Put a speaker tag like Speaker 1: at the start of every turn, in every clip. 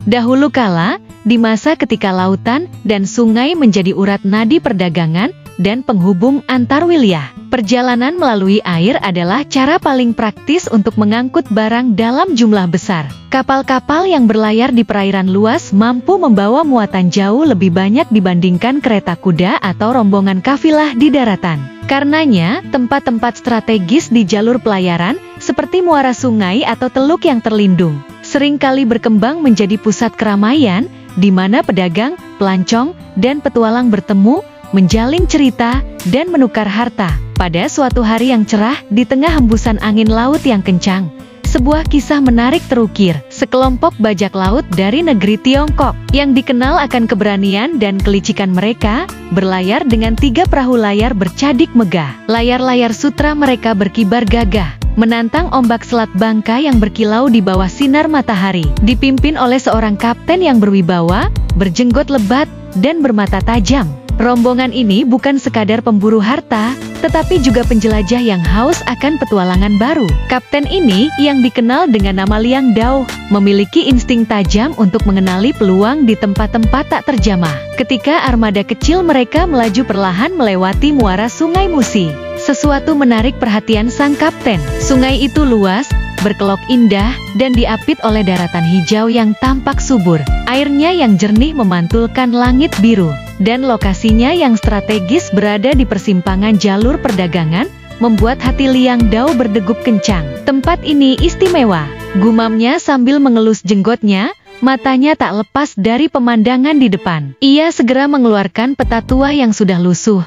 Speaker 1: Dahulu kala, di masa ketika lautan dan sungai menjadi urat nadi perdagangan dan penghubung antar wilayah, perjalanan melalui air adalah cara paling praktis untuk mengangkut barang dalam jumlah besar. Kapal-kapal yang berlayar di perairan luas mampu membawa muatan jauh lebih banyak dibandingkan kereta kuda atau rombongan kafilah di daratan. Karenanya, tempat-tempat strategis di jalur pelayaran, seperti muara sungai atau teluk yang terlindung, seringkali berkembang menjadi pusat keramaian, di mana pedagang, pelancong, dan petualang bertemu, menjalin cerita, dan menukar harta. Pada suatu hari yang cerah, di tengah hembusan angin laut yang kencang, sebuah kisah menarik terukir. Sekelompok bajak laut dari negeri Tiongkok, yang dikenal akan keberanian dan kelicikan mereka, berlayar dengan 3 perahu layar bercadik megah. Layar-layar sutra mereka berkibar gagah, menantang ombak Selat Bangka yang berkilau di bawah sinar matahari. Dipimpin oleh seorang kapten yang berwibawa, berjenggot lebat, dan bermata tajam. Rombongan ini bukan sekadar pemburu harta, tetapi juga penjelajah yang haus akan petualangan baru. Kapten ini, yang dikenal dengan nama Liang Dao, memiliki insting tajam untuk mengenali peluang di tempat-tempat tak terjamah. Ketika armada kecil mereka melaju perlahan melewati muara Sungai Musi, sesuatu menarik perhatian sang kapten. Sungai itu luas, berkelok indah, dan diapit oleh daratan hijau yang tampak subur. Airnya yang jernih memantulkan langit biru, dan lokasinya yang strategis berada di persimpangan jalur perdagangan, membuat hati Liang Dao berdegup kencang. Tempat ini istimewa, gumamnya sambil mengelus jenggotnya, matanya tak lepas dari pemandangan di depan. Ia segera mengeluarkan peta tua yang sudah lusuh.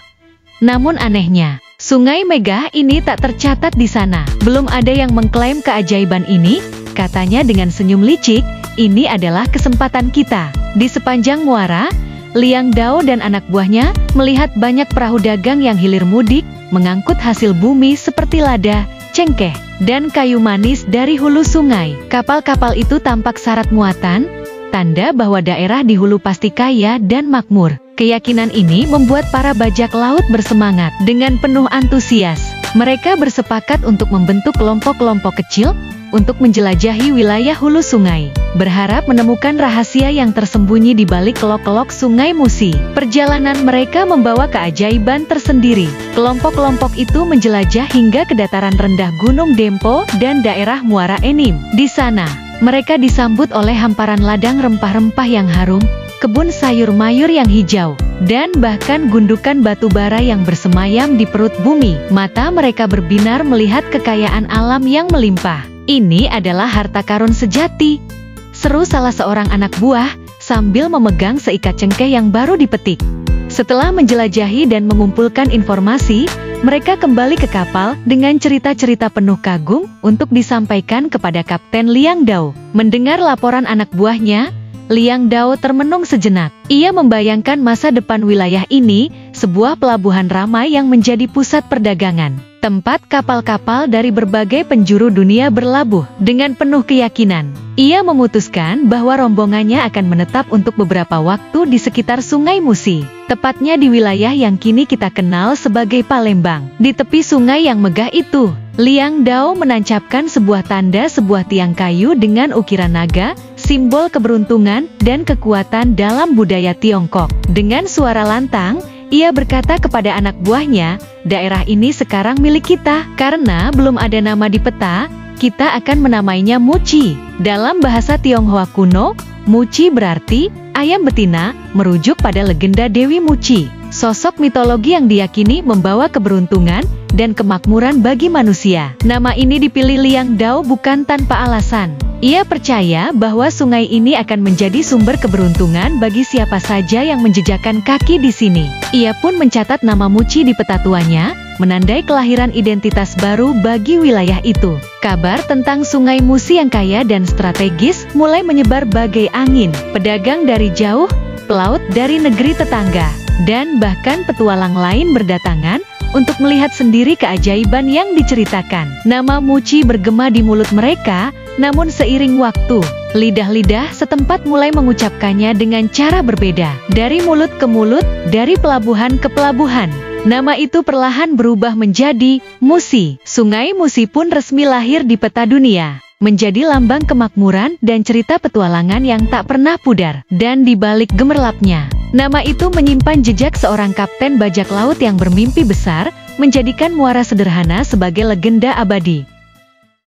Speaker 1: Namun anehnya, Sungai megah ini tak tercatat di sana. Belum ada yang mengklaim keajaiban ini, katanya dengan senyum licik. Ini adalah kesempatan kita. Di sepanjang muara, Liang Dao dan anak buahnya melihat banyak perahu dagang yang hilir mudik, mengangkut hasil bumi seperti lada, cengkeh, dan kayu manis dari hulu sungai. Kapal-kapal itu tampak syarat muatan, tanda bahwa daerah di hulu pasti kaya dan makmur. Keyakinan ini membuat para bajak laut bersemangat. Dengan penuh antusias, mereka bersepakat untuk membentuk kelompok-kelompok kecil untuk menjelajahi wilayah hulu sungai, berharap menemukan rahasia yang tersembunyi di balik kelok-kelok Sungai Musi. Perjalanan mereka membawa keajaiban tersendiri. Kelompok-kelompok itu menjelajah hingga ke dataran rendah Gunung Dempo dan daerah Muara Enim. Di sana, mereka disambut oleh hamparan ladang rempah-rempah yang harum, kebun sayur mayur yang hijau, dan bahkan gundukan batu bara yang bersemayam di perut bumi. Mata mereka berbinar melihat kekayaan alam yang melimpah. Ini adalah harta karun sejati, seru salah seorang anak buah, sambil memegang seikat cengkeh yang baru dipetik. Setelah menjelajahi dan mengumpulkan informasi, mereka kembali ke kapal dengan cerita-cerita penuh kagum untuk disampaikan kepada Kapten Liang Dao. Mendengar laporan anak buahnya, Liang Dao termenung sejenak. Ia membayangkan masa depan wilayah ini, sebuah pelabuhan ramai yang menjadi pusat perdagangan, tempat kapal-kapal dari berbagai penjuru dunia berlabuh. Dengan penuh keyakinan, ia memutuskan bahwa rombongannya akan menetap untuk beberapa waktu di sekitar Sungai Musi, tepatnya di wilayah yang kini kita kenal sebagai Palembang. Di tepi sungai yang megah itu, Liang Dao menancapkan sebuah tanda sebuah tiang kayu dengan ukiran naga, simbol keberuntungan dan kekuatan dalam budaya Tiongkok. Dengan suara lantang, ia berkata kepada anak buahnya, daerah ini sekarang milik kita. Karena belum ada nama di peta, kita akan menamainya Muci. Dalam bahasa Tionghoa kuno, Muci berarti ayam betina, merujuk pada legenda Dewi Muci, sosok mitologi yang diyakini membawa keberuntungan dan kemakmuran bagi manusia. Nama ini dipilih Liang Dao bukan tanpa alasan. Ia percaya bahwa sungai ini akan menjadi sumber keberuntungan bagi siapa saja yang menjejakkan kaki di sini. Ia pun mencatat nama Muci di peta tuanya, menandai kelahiran identitas baru bagi wilayah itu. Kabar tentang Sungai Musi yang kaya dan strategis mulai menyebar bagai angin. Pedagang dari jauh, pelaut dari negeri tetangga, dan bahkan petualang lain berdatangan untuk melihat sendiri keajaiban yang diceritakan. Nama Muci bergema di mulut mereka, namun seiring waktu, lidah-lidah setempat mulai mengucapkannya dengan cara berbeda. Dari mulut ke mulut, dari pelabuhan ke pelabuhan, nama itu perlahan berubah menjadi Musi. Sungai Musi pun resmi lahir di peta dunia. menjadi lambang kemakmuran dan cerita petualangan yang tak pernah pudar. Dan di balik gemerlapnya, nama itu menyimpan jejak seorang kapten bajak laut yang bermimpi besar, menjadikan Muara Sederhana sebagai legenda abadi.